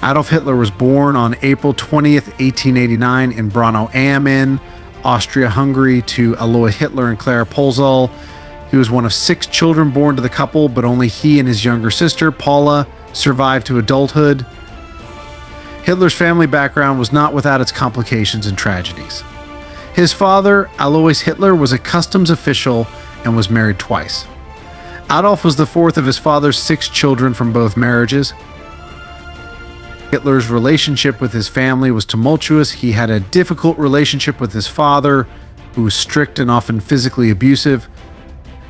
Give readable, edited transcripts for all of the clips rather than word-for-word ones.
Adolf Hitler was born on April 20th, 1889 in Braunau am Austria-Hungary to Alois Hitler and Klara Pölzl. He was one of 6 children born to the couple, but only he and his younger sister, Paula, survived to adulthood. Hitler's family background was not without its complications and tragedies. His father, Alois Hitler, was a customs official and was married twice. Adolf was the 4th of his father's 6 children from both marriages. Hitler's relationship with his family was tumultuous. He had a difficult relationship with his father, who was strict and often physically abusive.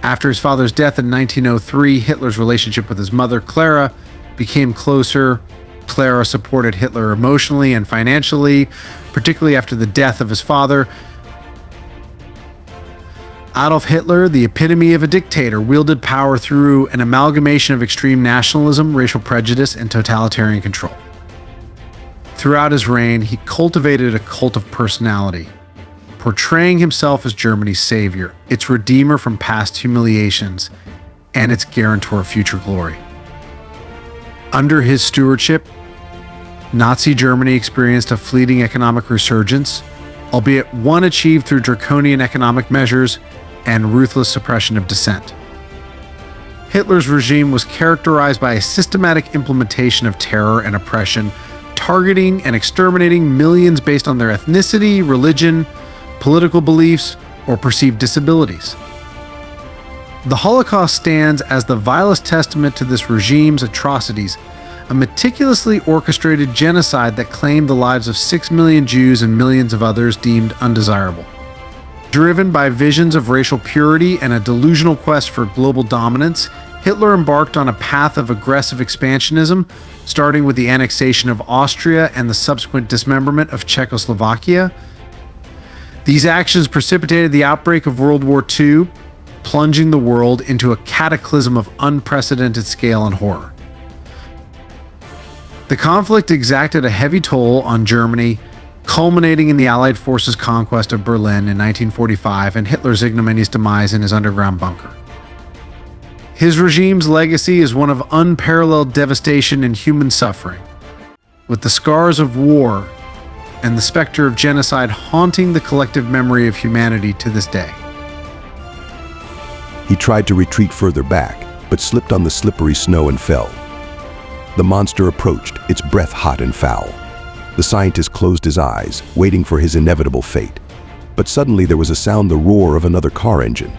After his father's death in 1903, Hitler's relationship with his mother, Klara, became closer. Klara supported Hitler emotionally and financially, particularly after the death of his father. Adolf Hitler, the epitome of a dictator, wielded power through an amalgamation of extreme nationalism, racial prejudice, and totalitarian control. Throughout his reign, he cultivated a cult of personality, portraying himself as Germany's savior, its redeemer from past humiliations, and its guarantor of future glory. Under his stewardship, Nazi Germany experienced a fleeting economic resurgence, albeit one achieved through draconian economic measures and ruthless suppression of dissent. Hitler's regime was characterized by a systematic implementation of terror and oppression, targeting and exterminating millions based on their ethnicity, religion, political beliefs, or perceived disabilities. The Holocaust stands as the vilest testament to this regime's atrocities, a meticulously orchestrated genocide that claimed the lives of 6 million Jews and millions of others deemed undesirable. Driven by visions of racial purity and a delusional quest for global dominance, Hitler embarked on a path of aggressive expansionism, starting with the annexation of Austria and the subsequent dismemberment of Czechoslovakia. These actions precipitated the outbreak of World War II, plunging the world into a cataclysm of unprecedented scale and horror. The conflict exacted a heavy toll on Germany, culminating in the Allied forces' conquest of Berlin in 1945 and Hitler's ignominious demise in his underground bunker. His regime's legacy is one of unparalleled devastation and human suffering, with the scars of war and the specter of genocide haunting the collective memory of humanity to this day. He tried to retreat further back, but slipped on the slippery snow and fell. The monster approached, its breath hot and foul. The scientist closed his eyes, waiting for his inevitable fate. But suddenly there was a sound, the roar of another car engine.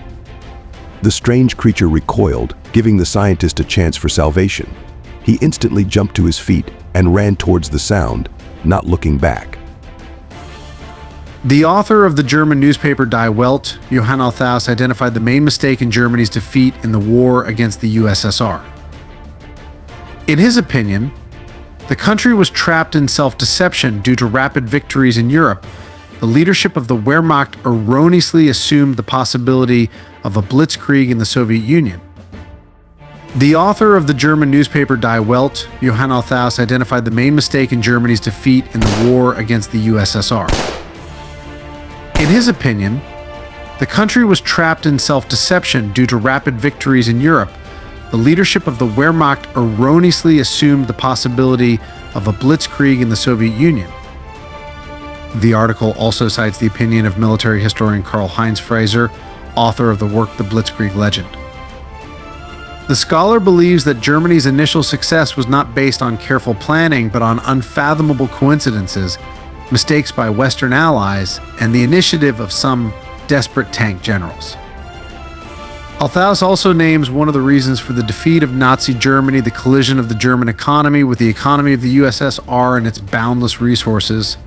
The strange creature recoiled, giving the scientist a chance for salvation. He instantly jumped to his feet and ran towards the sound, not looking back. The author of the German newspaper Die Welt, Johann Althaus, identified the main mistake in Germany's defeat in the war against the USSR. In his opinion, the country was trapped in self-deception due to rapid victories in Europe. The leadership of the Wehrmacht erroneously assumed the possibility of a blitzkrieg in the Soviet Union. The author of the German newspaper Die Welt, Johann Althaus, identified the main mistake in Germany's defeat in the war against the USSR. In his opinion, the country was trapped in self-deception due to rapid victories in Europe. The leadership of the Wehrmacht erroneously assumed the possibility of a blitzkrieg in the Soviet Union. The article also cites the opinion of military historian Karl-Heinz Fraser, author of the work The Blitzkrieg Legend. The scholar believes that Germany's initial success was not based on careful planning, but on unfathomable coincidences, mistakes by Western allies, and the initiative of some desperate tank generals. Althaus also names one of the reasons for the defeat of Nazi Germany, the collision of the German economy with the economy of the USSR and its boundless resources.